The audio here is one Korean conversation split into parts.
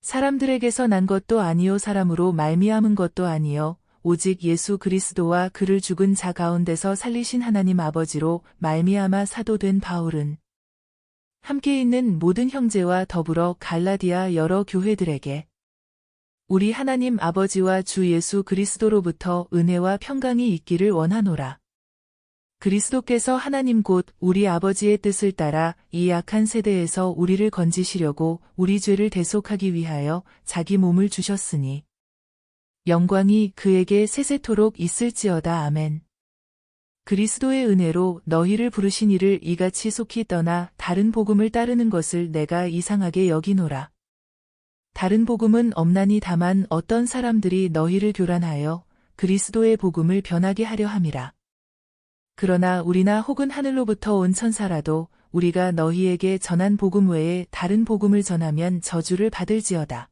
사람들에게서 난 것도 아니요 사람으로 말미암은 것도 아니요 오직 예수 그리스도와 그를 죽은 자 가운데서 살리신 하나님 아버지로 말미암아 사도된 바울은 함께 있는 모든 형제와 더불어 갈라디아 여러 교회들에게 우리 하나님 아버지와 주 예수 그리스도로부터 은혜와 평강이 있기를 원하노라. 그리스도께서 하나님 곧 우리 아버지의 뜻을 따라 이 악한 세대에서 우리를 건지시려고 우리 죄를 대속하기 위하여 자기 몸을 주셨으니 영광이 그에게 세세토록 있을지어다. 아멘. 그리스도의 은혜로 너희를 부르신 이를 이같이 속히 떠나 다른 복음을 따르는 것을 내가 이상하게 여기노라. 다른 복음은 없나니 다만 어떤 사람들이 너희를 교란하여 그리스도의 복음을 변하게 하려 함이라. 그러나 우리나 혹은 하늘로부터 온 천사라도 우리가 너희에게 전한 복음 외에 다른 복음을 전하면 저주를 받을지어다.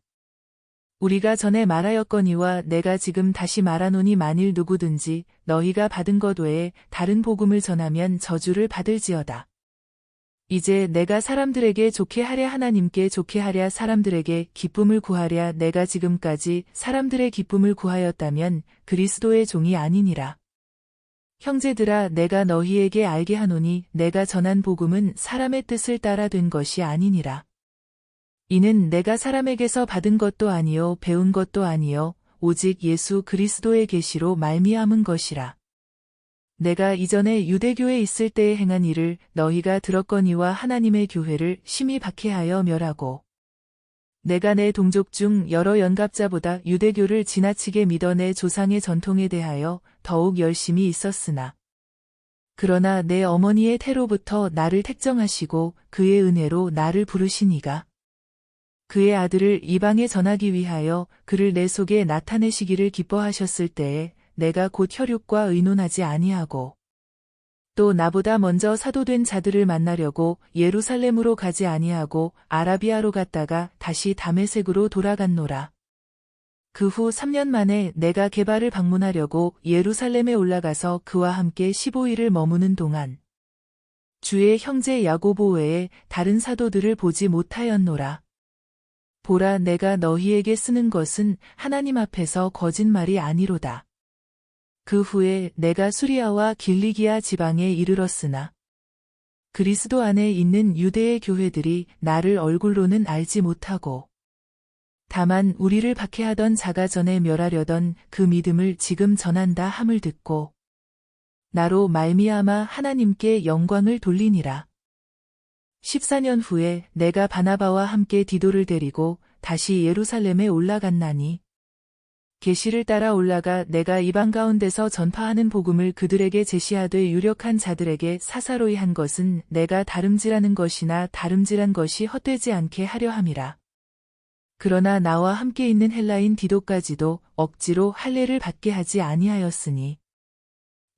우리가 전에 말하였거니와 내가 지금 다시 말하노니 만일 누구든지 너희가 받은 것 외에 다른 복음을 전하면 저주를 받을지어다. 이제 내가 사람들에게 좋게 하랴 하나님께 좋게 하랴 사람들에게 기쁨을 구하랴 내가 지금까지 사람들의 기쁨을 구하였다면 그리스도의 종이 아니니라. 형제들아 내가 너희에게 알게 하노니 내가 전한 복음은 사람의 뜻을 따라 된 것이 아니니라. 이는 내가 사람에게서 받은 것도 아니요 배운 것도 아니요 오직 예수 그리스도의 계시로 말미암은 것이라. 내가 이전에 유대교에 있을 때에 행한 일을 너희가 들었거니와 하나님의 교회를 심히 박해하여 멸하고 내가 내 동족 중 여러 연갑자보다 유대교를 지나치게 믿어 내 조상의 전통에 대하여 더욱 열심히 있었으나 그러나 내 어머니의 태로부터 나를 택정하시고 그의 은혜로 나를 부르신 이가 그의 아들을 이방에 전하기 위하여 그를 내 속에 나타내시기를 기뻐하셨을 때에 내가 곧 혈육과 의논하지 아니하고 또 나보다 먼저 사도된 자들을 만나려고 예루살렘으로 가지 아니하고 아라비아로 갔다가 다시 다메섹으로 돌아갔노라. 그 후 3년 만에 내가 게바를 방문하려고 예루살렘에 올라가서 그와 함께 15일을 머무는 동안 주의 형제 야고보 외에 다른 사도들을 보지 못하였노라. 보라 내가 너희에게 쓰는 것은 하나님 앞에서 거짓말이 아니로다. 그 후에 내가 수리아와 길리기아 지방에 이르렀으나 그리스도 안에 있는 유대의 교회들이 나를 얼굴로는 알지 못하고 다만 우리를 박해하던 자가 전에 멸하려던 그 믿음을 지금 전한다 함을 듣고 나로 말미암아 하나님께 영광을 돌리니라. 14년 후에 내가 바나바와 함께 디도를 데리고 다시 예루살렘에 올라갔나니 계시를 따라 올라가 내가 이방 가운데서 전파하는 복음을 그들에게 제시하되 유력한 자들에게 사사로이 한 것은 내가 다름질하는 것이나 다름질한 것이 헛되지 않게 하려 함이라. 그러나 나와 함께 있는 헬라인 디도까지도 억지로 할례를 받게 하지 아니하였으니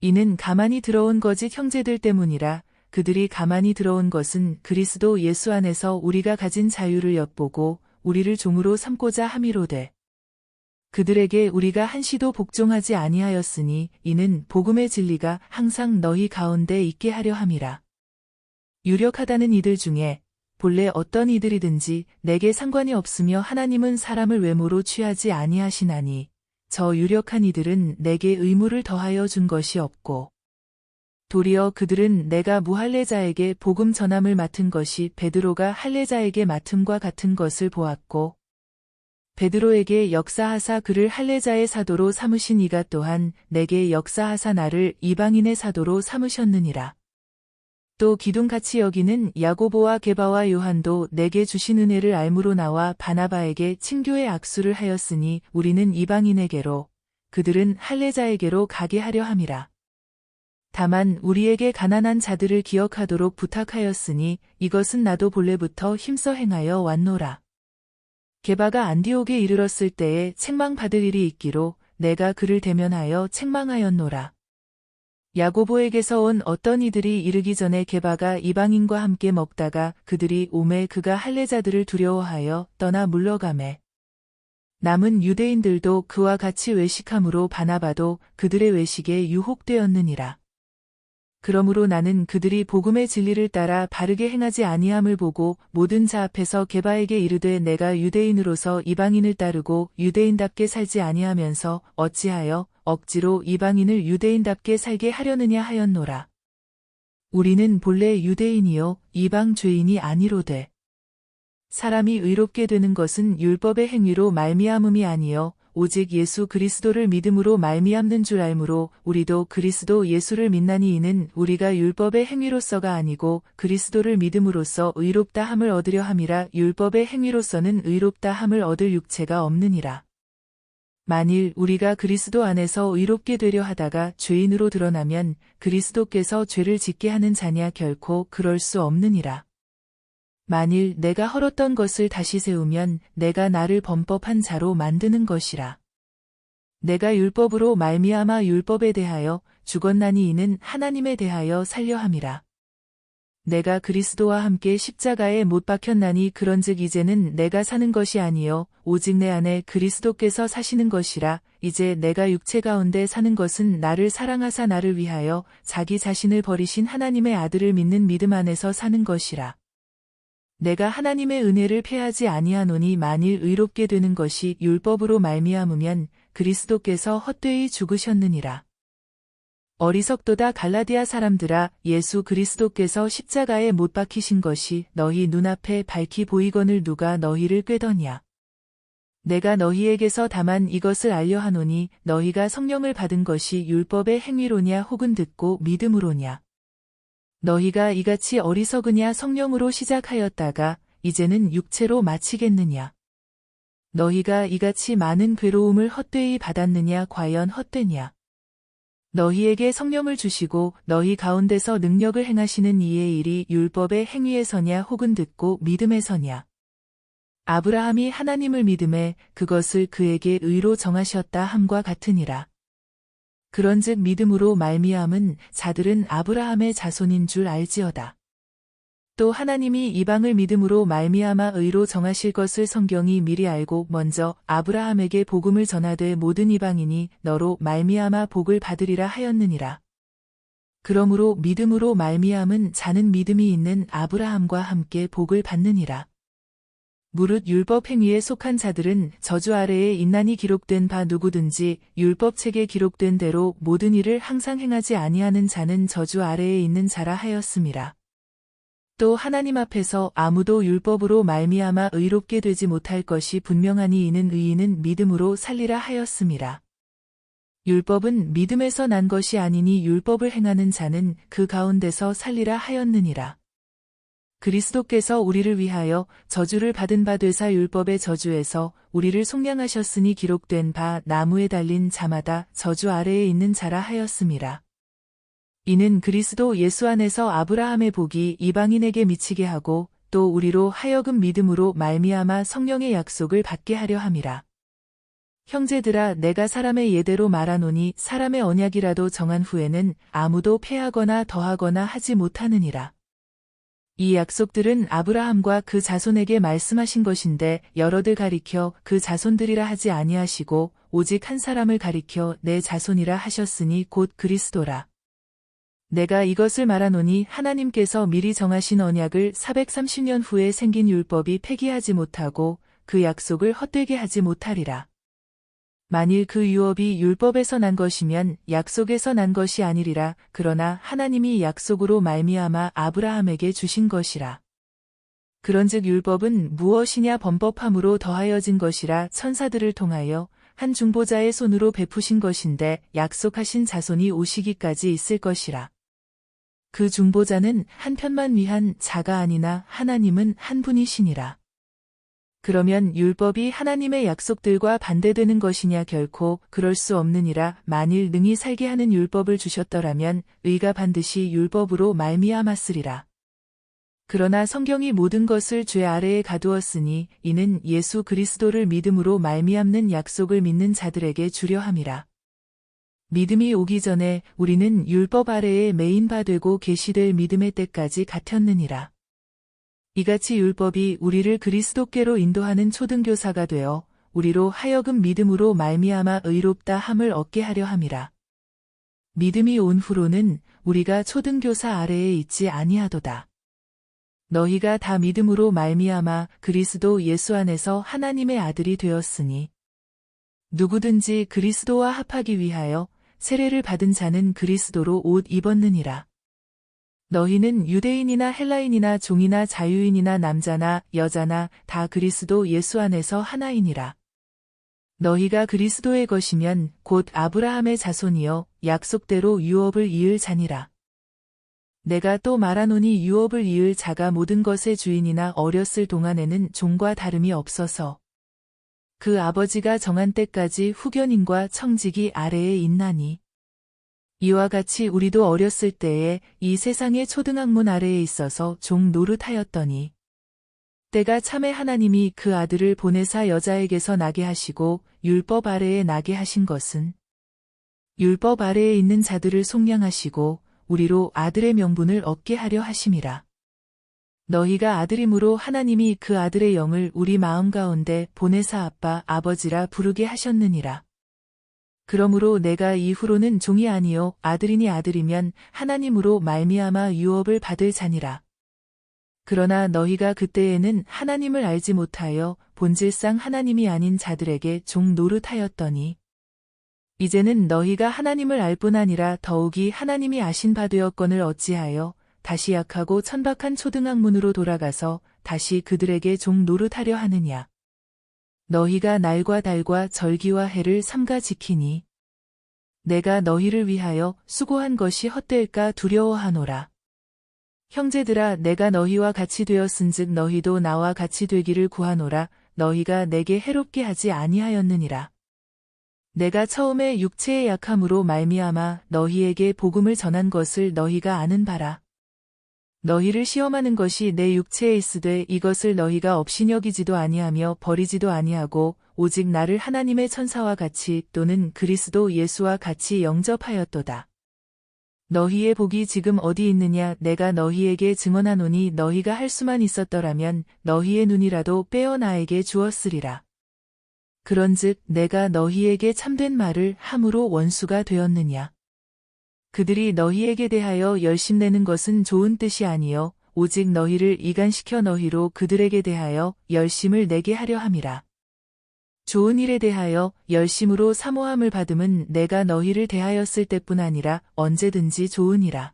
이는 가만히 들어온 거짓 형제들 때문이라. 그들이 가만히 들어온 것은 그리스도 예수 안에서 우리가 가진 자유를 엿보고 우리를 종으로 삼고자 함이로되 그들에게 우리가 한시도 복종하지 아니하였으니 이는 복음의 진리가 항상 너희 가운데 있게 하려 함이라. 유력하다는 이들 중에 본래 어떤 이들이든지 내게 상관이 없으며 하나님은 사람을 외모로 취하지 아니하시나니 저 유력한 이들은 내게 의무를 더하여 준 것이 없고 도리어 그들은 내가 무할례자에게 복음 전함을 맡은 것이 베드로가 할례자에게 맡음과 같은 것을 보았고 베드로에게 역사하사 그를 할례자의 사도로 삼으신 이가 또한 내게 역사하사 나를 이방인의 사도로 삼으셨느니라. 또 기둥같이 여기는 야고보와 게바와 요한도 내게 주신 은혜를 알므로 나와 바나바에게 친교의 악수를 하였으니 우리는 이방인에게로 그들은 할례자에게로 가게 하려 함이라. 다만 우리에게 가난한 자들을 기억하도록 부탁하였으니 이것은 나도 본래부터 힘써 행하여 왔노라. 게바가 안디옥에 이르렀을 때에 책망받을 일이 있기로 내가 그를 대면하여 책망하였노라. 야고보에게서 온 어떤 이들이 이르기 전에 게바가 이방인과 함께 먹다가 그들이 오매 그가 할례자들을 두려워하여 떠나 물러가매 남은 유대인들도 그와 같이 외식함으로 바나바도 그들의 외식에 유혹되었느니라. 그러므로 나는 그들이 복음의 진리를 따라 바르게 행하지 아니함을 보고 모든 자 앞에서 게바에게 이르되 내가 유대인으로서 이방인을 따르고 유대인답게 살지 아니하면서 어찌하여 억지로 이방인을 유대인답게 살게 하려느냐 하였노라. 우리는 본래 유대인이요 이방 죄인이 아니로되 사람이 의롭게 되는 것은 율법의 행위로 말미암음이 아니요 오직 예수 그리스도를 믿음으로 말미암는 줄 알므로 우리도 그리스도 예수를 믿나니 이는 우리가 율법의 행위로서가 아니고 그리스도를 믿음으로써 의롭다 함을 얻으려 함이라. 율법의 행위로서는 의롭다 함을 얻을 육체가 없느니라. 만일 우리가 그리스도 안에서 의롭게 되려 하다가 죄인으로 드러나면 그리스도께서 죄를 짓게 하는 자냐 결코 그럴 수 없느니라. 만일 내가 헐었던 것을 다시 세우면 내가 나를 범법한 자로 만드는 것이라. 내가 율법으로 말미암아 율법에 대하여 죽었나니 이는 하나님에 대하여 살려 함이라. 내가 그리스도와 함께 십자가에 못 박혔나니 그런즉 이제는 내가 사는 것이 아니요 오직 내 안에 그리스도께서 사시는 것이라. 이제 내가 육체 가운데 사는 것은 나를 사랑하사 나를 위하여 자기 자신을 버리신 하나님의 아들을 믿는 믿음 안에서 사는 것이라. 내가 하나님의 은혜를 패하지 아니하노니 만일 의롭게 되는 것이 율법으로 말미암으면 그리스도께서 헛되이 죽으셨느니라. 어리석도다 갈라디아 사람들아 예수 그리스도께서 십자가에 못 박히신 것이 너희 눈앞에 밝히 보이거늘 누가 너희를 꾀더냐. 내가 너희에게서 다만 이것을 알려 하노니 너희가 성령을 받은 것이 율법의 행위로냐 혹은 듣고 믿음으로냐. 너희가 이같이 어리석으냐 성령으로 시작하였다가 이제는 육체로 마치겠느냐. 너희가 이같이 많은 괴로움을 헛되이 받았느냐 과연 헛되냐. 너희에게 성령을 주시고 너희 가운데서 능력을 행하시는 이의 일이 율법의 행위에서냐 혹은 듣고 믿음에서냐. 아브라함이 하나님을 믿음에 그것을 그에게 의로 정하셨다 함과 같으니라. 그런즉 믿음으로 말미암은 자들은 아브라함의 자손인 줄 알지어다. 또 하나님이 이방을 믿음으로 말미암아 의로 정하실 것을 성경이 미리 알고 먼저 아브라함에게 복음을 전하되 모든 이방인이 너로 말미암아 복을 받으리라 하였느니라. 그러므로 믿음으로 말미암은 자는 믿음이 있는 아브라함과 함께 복을 받느니라. 무릇 율법 행위에 속한 자들은 저주 아래에 있나니 기록된 바 누구든지 율법책에 기록된 대로 모든 일을 항상 행하지 아니하는 자는 저주 아래에 있는 자라 하였음이라. 또 하나님 앞에서 아무도 율법으로 말미암아 의롭게 되지 못할 것이 분명하니 이는 의인은 믿음으로 살리라 하였음이라. 율법은 믿음에서 난 것이 아니니 율법을 행하는 자는 그 가운데서 살리라 하였느니라. 그리스도께서 우리를 위하여 저주를 받은 바 되사 율법의 저주에서 우리를 속량하셨으니 기록된 바 나무에 달린 자마다 저주 아래에 있는 자라 하였음이라. 이는 그리스도 예수 안에서 아브라함의 복이 이방인에게 미치게 하고 또 우리로 하여금 믿음으로 말미암아 성령의 약속을 받게 하려 함이라. 형제들아 내가 사람의 예대로 말하노니 사람의 언약이라도 정한 후에는 아무도 폐하거나 더하거나 하지 못하느니라. 이 약속들은 아브라함과 그 자손에게 말씀하신 것인데 여러들 가리켜 그 자손들이라 하지 아니하시고 오직 한 사람을 가리켜 내 자손이라 하셨으니 곧 그리스도라. 내가 이것을 말하노니 하나님께서 미리 정하신 언약을 430년 후에 생긴 율법이 폐기하지 못하고 그 약속을 헛되게 하지 못하리라. 만일 그 유업이 율법에서 난 것이면 약속에서 난 것이 아니리라. 그러나 하나님이 약속으로 말미암아 아브라함에게 주신 것이라. 그런즉 율법은 무엇이냐 범법함으로 더하여진 것이라 천사들을 통하여 한 중보자의 손으로 베푸신 것인데 약속하신 자손이 오시기까지 있을 것이라. 그 중보자는 한 편만 위한 자가 아니나 하나님은 한 분이시니라. 그러면 율법이 하나님의 약속들과 반대되는 것이냐 결코 그럴 수 없느니라. 만일 능히 살게 하는 율법을 주셨더라면 의가 반드시 율법으로 말미암았으리라. 그러나 성경이 모든 것을 죄 아래에 가두었으니 이는 예수 그리스도를 믿음으로 말미암는 약속을 믿는 자들에게 주려 함이라. 믿음이 오기 전에 우리는 율법 아래에 매인 바 되고 계시될 믿음의 때까지 같았느니라. 이같이 율법이 우리를 그리스도께로 인도하는 초등교사가 되어 우리로 하여금 믿음으로 말미암아 의롭다 함을 얻게 하려 함이라. 믿음이 온 후로는 우리가 초등교사 아래에 있지 아니하도다. 너희가 다 믿음으로 말미암아 그리스도 예수 안에서 하나님의 아들이 되었으니 누구든지 그리스도와 합하기 위하여 세례를 받은 자는 그리스도로 옷 입었느니라. 너희는 유대인이나 헬라인이나 종이나 자유인이나 남자나 여자나 다 그리스도 예수 안에서 하나이니라. 너희가 그리스도의 것이면 곧 아브라함의 자손이여 약속대로 유업을 이을 자니라. 내가 또 말하노니 유업을 이을 자가 모든 것의 주인이나 어렸을 동안에는 종과 다름이 없어서 그 아버지가 정한 때까지 후견인과 청지기 아래에 있나니 이와 같이 우리도 어렸을 때에 이 세상의 초등학문 아래에 있어서 종 노릇하였더니 때가 참에 하나님이 그 아들을 보내사 여자에게서 나게 하시고 율법 아래에 나게 하신 것은 율법 아래에 있는 자들을 속량하시고 우리로 아들의 명분을 얻게 하려 하심이라. 너희가 아들임으로 하나님이 그 아들의 영을 우리 마음 가운데 보내사 아빠 아버지라 부르게 하셨느니라. 그러므로 내가 이후로는 종이 아니요 아들이니 아들이면 하나님으로 말미암아 유업을 받을 자니라. 그러나 너희가 그때에는 하나님을 알지 못하여 본질상 하나님이 아닌 자들에게 종 노릇하였더니 이제는 너희가 하나님을 알 뿐 아니라 더욱이 하나님이 아신 바 되었거늘 어찌하여 다시 약하고 천박한 초등학문으로 돌아가서 다시 그들에게 종 노릇하려 하느냐. 너희가 날과 달과 절기와 해를 삼가 지키니 내가 너희를 위하여 수고한 것이 헛될까 두려워하노라. 형제들아 내가 너희와 같이 되었은즉 너희도 나와 같이 되기를 구하노라. 너희가 내게 해롭게 하지 아니하였느니라. 내가 처음에 육체의 약함으로 말미암아 너희에게 복음을 전한 것을 너희가 아는 바라. 너희를 시험하는 것이 내 육체에 있으되 이것을 너희가 업신여기지도 아니하며 버리지도 아니하고 오직 나를 하나님의 천사와 같이 또는 그리스도 예수와 같이 영접하였도다. 너희의 복이 지금 어디 있느냐. 내가 너희에게 증언하노니 너희가 할 수만 있었더라면 너희의 눈이라도 빼어 나에게 주었으리라. 그런즉 내가 너희에게 참된 말을 함으로 원수가 되었느냐. 그들이 너희에게 대하여 열심내는 것은 좋은 뜻이 아니요 오직 너희를 이간시켜 너희로 그들에게 대하여 열심을 내게 하려 함이라. 좋은 일에 대하여 열심으로 사모함을 받음은 내가 너희를 대하였을 때뿐 아니라 언제든지 좋으니라.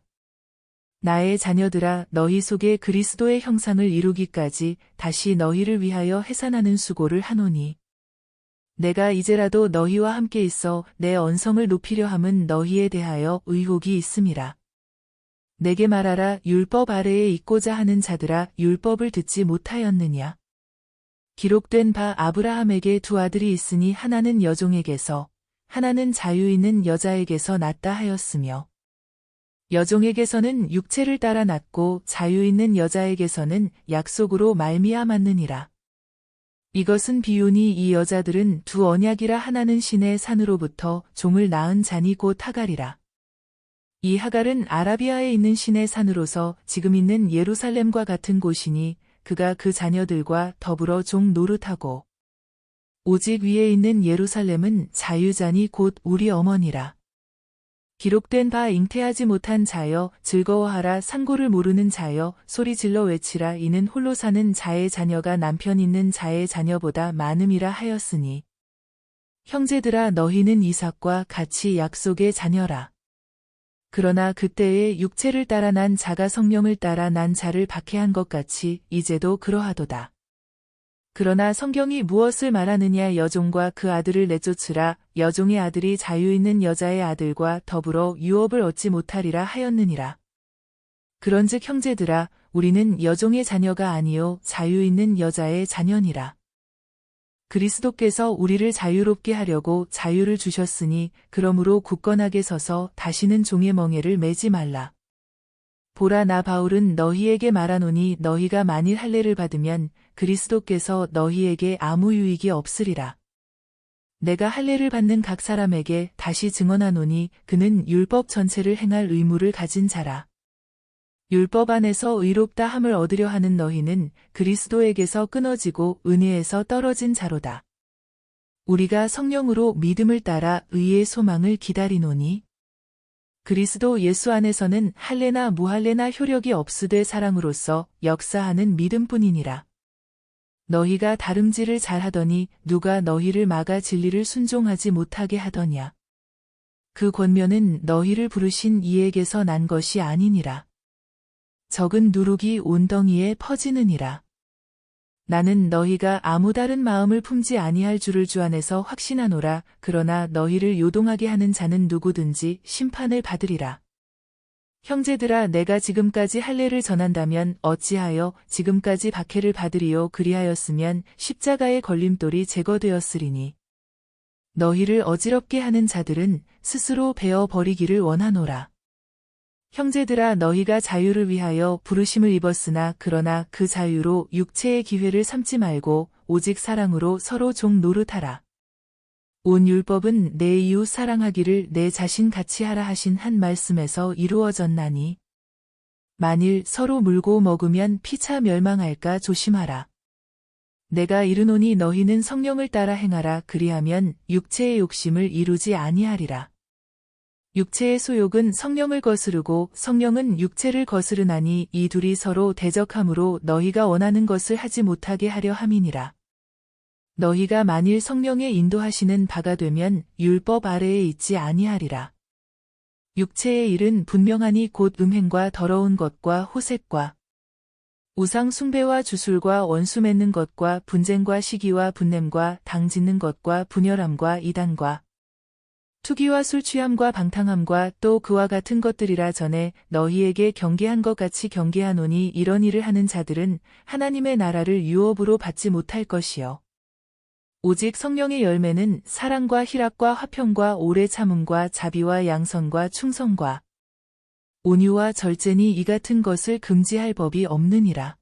나의 자녀들아 너희 속에 그리스도의 형상을 이루기까지 다시 너희를 위하여 해산하는 수고를 하노니 내가 이제라도 너희와 함께 있어 내 언성을 높이려 함은 너희에 대하여 의혹이 있음이라. 내게 말하라. 율법 아래에 있고자 하는 자들아 율법을 듣지 못하였느냐. 기록된 바 아브라함에게 두 아들이 있으니 하나는 여종에게서 하나는 자유 있는 여자에게서 났다 하였으며 여종에게서는 육체를 따라 났고 자유 있는 여자에게서는 약속으로 말미암았느니라. 이것은 비유니 이 여자들은 두 언약이라 하나는 신의 산으로부터 종을 낳은 자니 곧 하갈이라. 이 하갈은 아라비아에 있는 신의 산으로서 지금 있는 예루살렘과 같은 곳이니 그가 그 자녀들과 더불어 종 노릇하고 오직 위에 있는 예루살렘은 자유자니 곧 우리 어머니라. 기록된 바 잉태하지 못한 자여 즐거워하라. 상고를 모르는 자여 소리질러 외치라. 이는 홀로 사는 자의 자녀가 남편 있는 자의 자녀보다 많음이라 하였으니 형제들아 너희는 이삭과 같이 약속의 자녀라. 그러나 그때에 육체를 따라 난 자가 성령을 따라 난 자를 박해한 것 같이 이제도 그러하도다. 그러나 성경이 무엇을 말하느냐. 여종과 그 아들을 내쫓으라. 여종의 아들이 자유 있는 여자의 아들과 더불어 유업을 얻지 못하리라 하였느니라. 그런즉 형제들아 우리는 여종의 자녀가 아니요 자유 있는 여자의 자녀니라. 그리스도께서 우리를 자유롭게 하려고 자유를 주셨으니 그러므로 굳건하게 서서 다시는 종의 멍에를 매지 말라. 보라 나 바울은 너희에게 말하노니 너희가 만일 할례를 받으면 그리스도께서 너희에게 아무 유익이 없으리라. 내가 할례를 받는 각 사람에게 다시 증언하노니 그는 율법 전체를 행할 의무를 가진 자라. 율법 안에서 의롭다 함을 얻으려 하는 너희는 그리스도에게서 끊어지고 은혜에서 떨어진 자로다. 우리가 성령으로 믿음을 따라 의의 소망을 기다리노니 그리스도 예수 안에서는 할례나 무할례나 효력이 없으되 사랑으로서 역사하는 믿음뿐이니라. 너희가 다름질을 잘하더니 누가 너희를 막아 진리를 순종하지 못하게 하더냐. 그 권면은 너희를 부르신 이에게서 난 것이 아니니라. 적은 누룩이 온덩이에 퍼지느니라. 나는 너희가 아무 다른 마음을 품지 아니할 줄을 주 안에서 확신하노라. 그러나 너희를 요동하게 하는 자는 누구든지 심판을 받으리라. 형제들아, 내가 지금까지 할례를 전한다면 어찌하여 지금까지 박해를 받으리요. 그리하였으면 십자가의 걸림돌이 제거되었으리니 너희를 어지럽게 하는 자들은 스스로 베어 버리기를 원하노라. 형제들아, 너희가 자유를 위하여 부르심을 입었으나 그러나 그 자유로 육체의 기회를 삼지 말고 오직 사랑으로 서로 종 노릇하라. 온 율법은 내 이웃 사랑하기를 내 자신 같이 하라 하신 한 말씀에서 이루어졌나니 만일 서로 물고 먹으면 피차 멸망할까 조심하라. 내가 이르노니 너희는 성령을 따라 행하라. 그리하면 육체의 욕심을 이루지 아니하리라. 육체의 소욕은 성령을 거스르고 성령은 육체를 거스르나니 이 둘이 서로 대적함으로 너희가 원하는 것을 하지 못하게 하려 함이니라. 너희가 만일 성령의 인도하시는 바가 되면 율법 아래에 있지 아니하리라. 육체의 일은 분명하니 곧 음행과 더러운 것과 호색과 우상 숭배와 주술과 원수 맺는 것과 분쟁과 시기와 분냄과 당 짓는 것과 분열함과 이단과 투기와 술 취함과 방탕함과 또 그와 같은 것들이라. 전에 너희에게 경계한 것 같이 경계하노니 이런 일을 하는 자들은 하나님의 나라를 유업으로 받지 못할 것이요. 오직 성령의 열매는 사랑과 희락과 화평과 오래 참음과 자비와 양선과 충성과 온유와 절제니 이 같은 것을 금지할 법이 없느니라.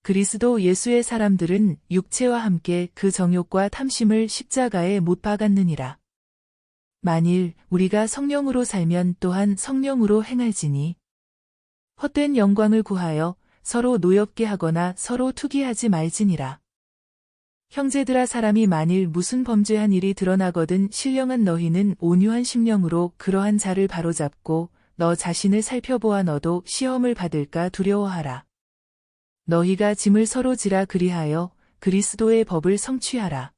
그리스도 예수의 사람들은 육체와 함께 그 정욕과 탐심을 십자가에 못 박았느니라. 만일 우리가 성령으로 살면 또한 성령으로 행할지니 헛된 영광을 구하여 서로 노엽게 하거나 서로 투기하지 말지니라. 형제들아, 사람이 만일 무슨 범죄한 일이 드러나거든 신령한 너희는 온유한 심령으로 그러한 자를 바로잡고 너 자신을 살펴보아 너도 시험을 받을까 두려워하라. 너희가 짐을 서로 지라. 그리하여 그리스도의 법을 성취하라.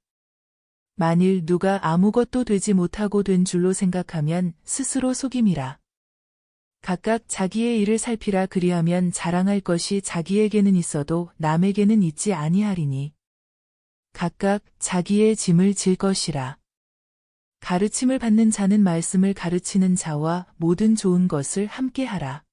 만일 누가 아무것도 되지 못하고 된 줄로 생각하면 스스로 속임이라. 각각 자기의 일을 살피라. 그리하면 자랑할 것이 자기에게는 있어도 남에게는 있지 아니하리니 각각 자기의 짐을 질 것이라. 가르침을 받는 자는 말씀을 가르치는 자와 모든 좋은 것을 함께하라.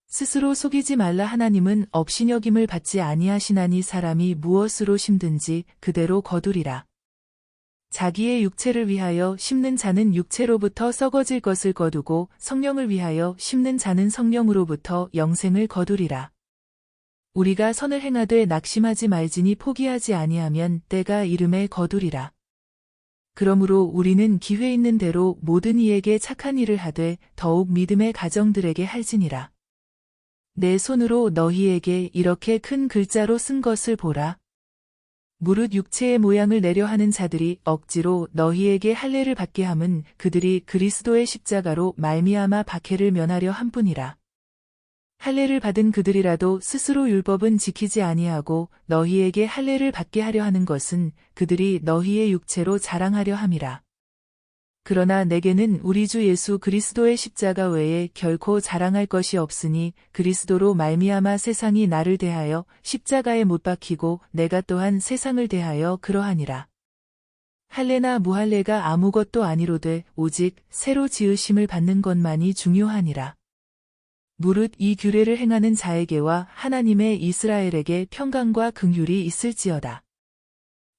스스로 속이지 말라. 하나님은 업신여김을 받지 아니하시나니 사람이 무엇으로 심든지 그대로 거두리라. 자기의 육체를 위하여 심는 자는 육체로부터 썩어질 것을 거두고 성령을 위하여 심는 자는 성령으로부터 영생을 거두리라. 우리가 선을 행하되 낙심하지 말지니 포기하지 아니하면 때가 이름에 거두리라. 그러므로 우리는 기회 있는 대로 모든 이에게 착한 일을 하되 더욱 믿음의 가정들에게 할지니라. 내 손으로 너희에게 이렇게 큰 글자로 쓴 것을 보라. 무릇 육체의 모양을 내려 하는 자들이 억지로 너희에게 할례를 받게 함은 그들이 그리스도의 십자가로 말미암아 박해를 면하려 함뿐이라. 할례를 받은 그들이라도 스스로 율법은 지키지 아니하고 너희에게 할례를 받게 하려 하는 것은 그들이 너희의 육체로 자랑하려 함이라. 그러나 내게는 우리 주 예수 그리스도의 십자가 외에 결코 자랑할 것이 없으니 그리스도로 말미암아 세상이 나를 대하여 십자가에 못 박히고 내가 또한 세상을 대하여 그러하니라. 할례나 무할례가 아무것도 아니로되 오직 새로 지으심을 받는 것만이 중요하니라. 무릇 이 규례를 행하는 자에게와 하나님의 이스라엘에게 평강과 긍휼이 있을지어다.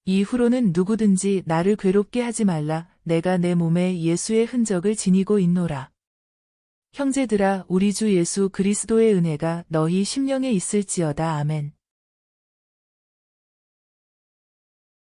이후로는 누구든지 나를 괴롭게 하지 말라. 내가 내 몸에 예수의 흔적을 지니고 있노라. 형제들아, 우리 주 예수 그리스도의 은혜가 너희 심령에 있을지어다. 아멘.